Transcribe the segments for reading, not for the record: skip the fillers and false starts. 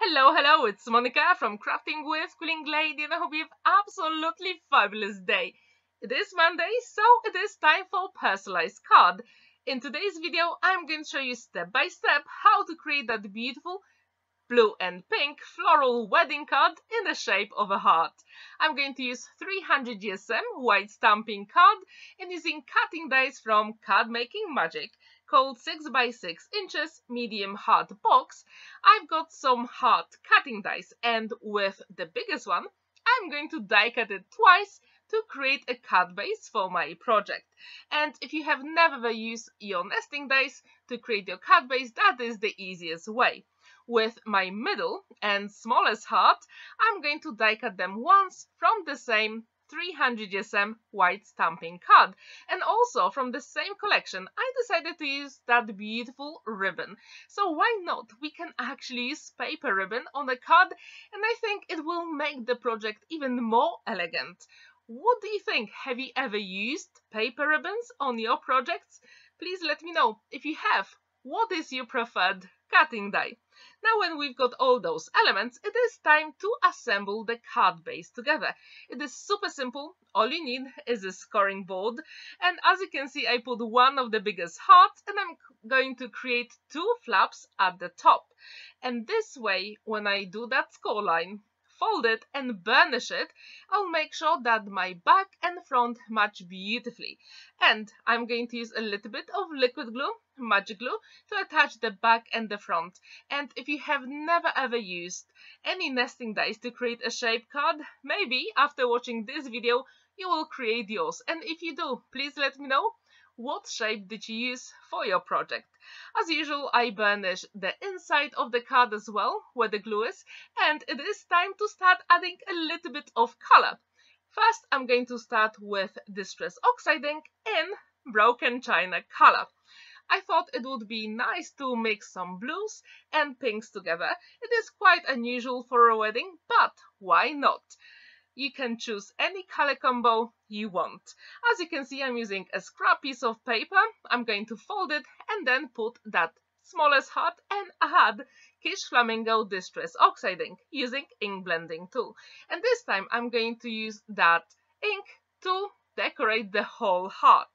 Hello, it's Monica from Crafting with Quilling Lady, and I hope you have absolutely fabulous day. It is Monday, so it is time for personalized card. In today's video, I'm going to show you step by step how to create that beautiful blue and pink floral wedding card in the shape of a heart. I'm going to use 300 GSM white stamping card and using cutting dies from Card Making Magic called 6x6 inches medium heart box. I've got some heart cutting dies, and with the biggest one I'm going to die cut it twice to create a cut base for my project. And if you have never used your nesting dies to create your cut base, that is the easiest way. With my middle and smallest heart, I'm going to die cut them once from the same 300 GSM white stamping card. And also from the same collection, I decided to use that beautiful ribbon. So why not? We can actually use paper ribbon on the card, and I think it will make the project even more elegant. What do you think? Have you ever used paper ribbons on your projects? Please let me know. If you have, what is your preferred cutting die? Now when we've got all those elements, it is time to assemble the card base together. It is super simple. All you need is a scoring board, and as you can see, I put one of the biggest hearts, and I'm going to create two flaps at the top. And this way, when I do that score line, fold it and burnish it, I'll make sure that my back and front match beautifully. And I'm going to use a little bit of liquid glue, magic glue, to attach the back and the front. And if you have never ever used any nesting dies to create a shape card, maybe after watching this video you will create yours. And if you do, please let me know. What shape did you use for your project? As usual, I burnish the inside of the card as well, where the glue is, and it is time to start adding a little bit of color. First, I'm going to start with Distress Oxide ink in Broken China color. I thought it would be nice to mix some blues and pinks together. It is quite unusual for a wedding, but why not? You can choose any color combo you want. As you can see, I'm using a scrap piece of paper. I'm going to fold it and then put that smallest heart and add Kitsch Flamingo Distress Oxide ink using ink blending tool. And this time I'm going to use that ink to decorate the whole heart.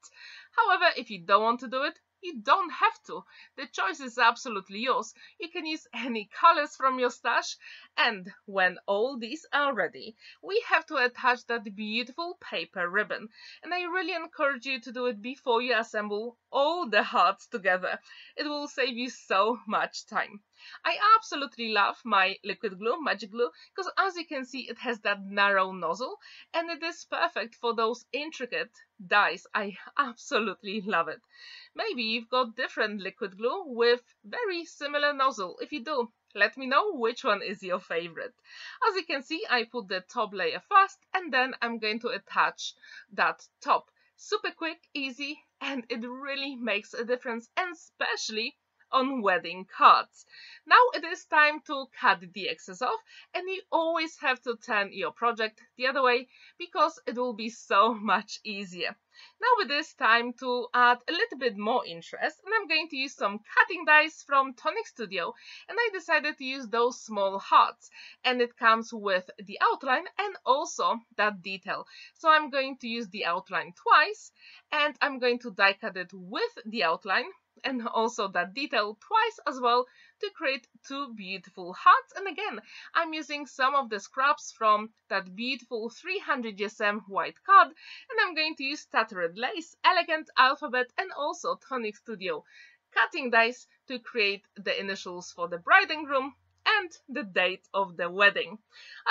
However, if you don't want to do it, you don't have to. The choice is absolutely yours. You can use any colors from your stash, and when all these are ready, we have to attach that beautiful paper ribbon. And I really encourage you to do it before you assemble all the hearts together. It will save you so much time. I absolutely love my liquid glue, magic glue, because as you can see, it has that narrow nozzle, and it is perfect for those intricate dies. I absolutely love it. Maybe you've got different liquid glue with very similar nozzle. If you do, let me know which one is your favorite. As you can see, I put the top layer first, and then I'm going to attach that top. Super quick, easy, and it really makes a difference, and especially on wedding cards. Now it is time to cut the excess off, and you always have to turn your project the other way because it will be so much easier. Now it is time to add a little bit more interest, and I'm going to use some cutting dies from Tonic Studio, and I decided to use those small hearts, and it comes with the outline and also that detail. So I'm going to use the outline twice, and I'm going to die cut it with the outline and also that detail twice as well to create two beautiful hearts. And again, I'm using some of the scraps from that beautiful 300 GSM white card, and I'm going to use Tattered lace, elegant alphabet, and also Tonic Studio cutting dies to create the initials for the bride and groom and the date of the wedding.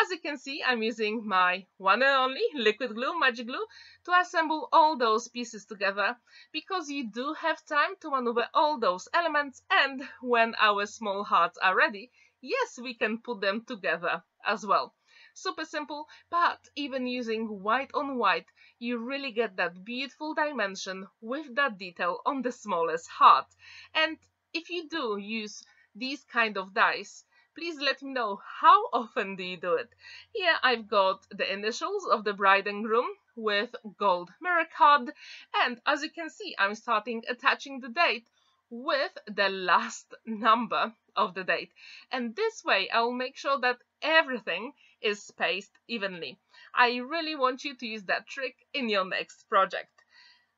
As you can see, I'm using my one and only liquid glue, magic glue, to assemble all those pieces together, because you do have time to maneuver all those elements, and when our small hearts are ready, yes, we can put them together as well. Super simple, but even using white on white, you really get that beautiful dimension with that detail on the smallest heart. And if you do use these kind of dies, please let me know, how often do you do it? Here I've got the initials of the bride and groom with gold mirror card, and as you can see, I'm starting attaching the date with the last number of the date. And this way I'll make sure that everything is spaced evenly. I really want you to use that trick in your next project.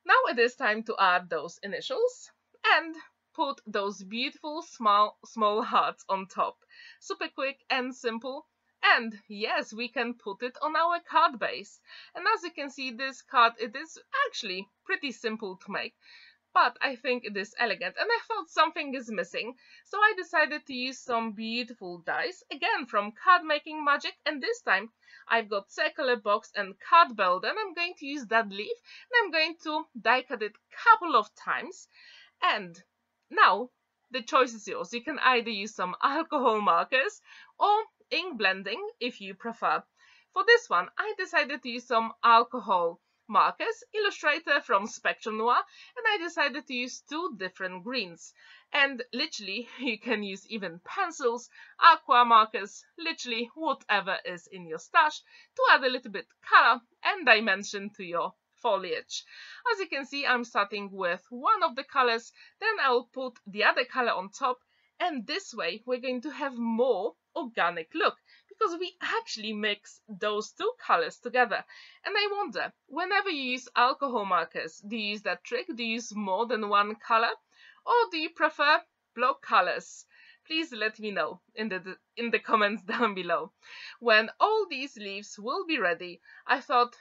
Now it is time to add those initials and put those beautiful small hearts on top. Super quick and simple. And yes, we can put it on our card base. And as you can see, this card, it is actually pretty simple to make, but I think it is elegant, and I thought something is missing, so I decided to use some beautiful dies, again from Card Making Magic, and this time I've got circular box and card builder, and I'm going to use that leaf, and I'm going to die cut it a couple of times. And now the choice is yours. You can either use some alcohol markers or ink blending if you prefer. For this one, I decided to use some alcohol markers, Illustrator from Spectrum Noir, and I decided to use two different greens. And literally, you can use even pencils, aqua markers, literally whatever is in your stash to add a little bit color and dimension to your foliage. As you can see, I'm starting with one of the colors, then I'll put the other color on top, and this way we're going to have more organic look, because we actually mix those two colors together. And I wonder, whenever you use alcohol markers, do you use that trick? Do you use more than one color? Or do you prefer block colors? Please let me know in the comments down below. When all these leaves will be ready, I thought,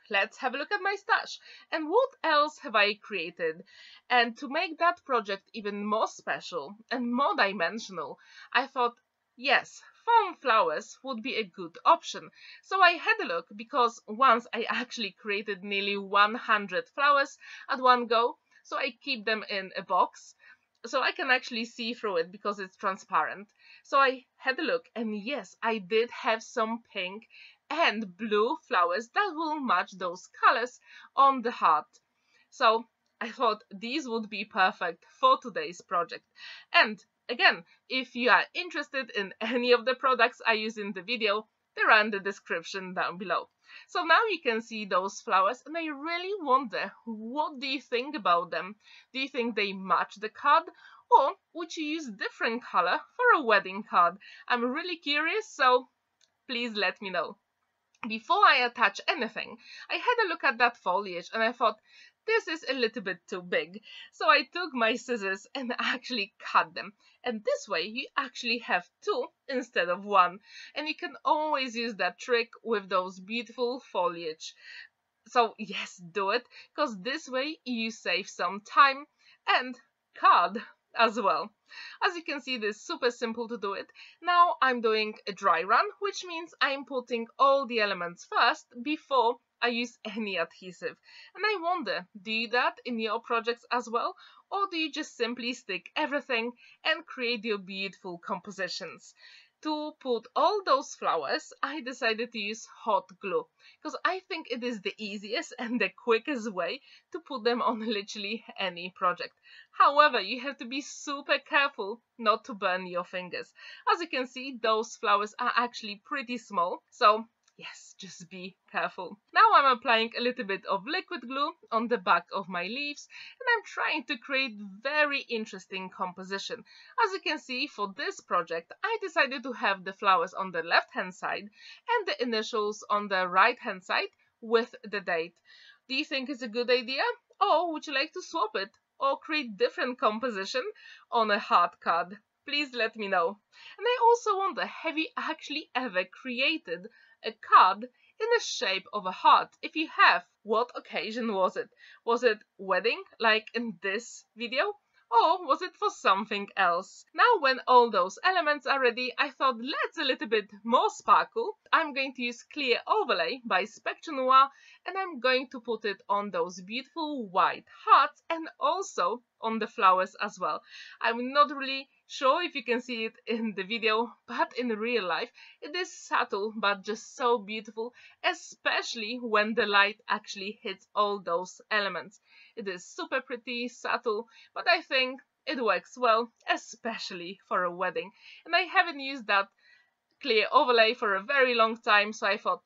let's have a look at my stash. And what else have I created? And to make that project even more special and more dimensional, I thought, yes, foam flowers would be a good option. So I had a look, because once I actually created nearly 100 flowers at one go, so I keep them in a box so I can actually see through it because it's transparent. So I had a look, and yes, I did have some pink and blue flowers that will match those colors on the heart. So I thought these would be perfect for today's project. And again, if you are interested in any of the products I use in the video, they're in the description down below. So now you can see those flowers, and I really wonder, what do you think about them? Do you think they match the card, or would you use different color for a wedding card? I'm really curious, so please let me know. Before I attach anything, I had a look at that foliage and I thought, this is a little bit too big. So I took my scissors and actually cut them. And this way you actually have two instead of one. And you can always use that trick with those beautiful foliage. So yes, do it, because this way you save some time and card as well. As you can see, this is super simple to do it. Now I'm doing a dry run, which means I'm putting all the elements first before I use any adhesive. And I wonder, do you do that in your projects as well? Or do you just simply stick everything and create your beautiful compositions? To put all those flowers, I decided to use hot glue, because I think it is the easiest and the quickest way to put them on literally any project. However, you have to be super careful not to burn your fingers. As you can see, those flowers are actually pretty small, so yes, just be careful. Now I'm applying a little bit of liquid glue on the back of my leaves, and I'm trying to create very interesting composition. As you can see, for this project, I decided to have the flowers on the left-hand side and the initials on the right-hand side with the date. Do you think it's a good idea? Or would you like to swap it or create different composition on a heart card? Please let me know. And I also wonder, have you actually ever created a card in the shape of a heart? If you have, what occasion was it? Was it wedding, like in this video? Or was it for something else? Now when all those elements are ready, I thought, let's a little bit more sparkle. I'm going to use Clear Overlay by Spectrum Noir, and I'm going to put it on those beautiful white hearts and also on the flowers as well. I'm not really sure if you can see it in the video, but in real life it is subtle but just so beautiful, especially when the light actually hits all those elements. It is super pretty, subtle, but I think it works well, especially for a wedding. And I haven't used that Clear Overlay for a very long time, so I thought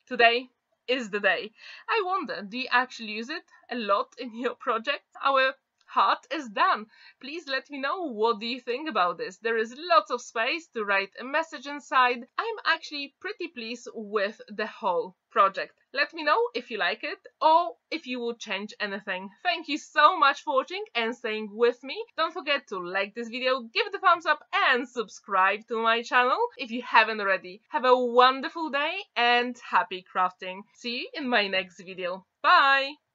today is the day. I wonder, do you actually use it a lot in your project? Our heart is done. Please let me know what do you think about this. There is lots of space to write a message inside. I'm actually pretty pleased with the whole project. Let me know if you like it or if you would change anything. Thank you so much for watching and staying with me. Don't forget to like this video, give it a thumbs up and subscribe to my channel if you haven't already. Have a wonderful day and happy crafting. See you in my next video. Bye!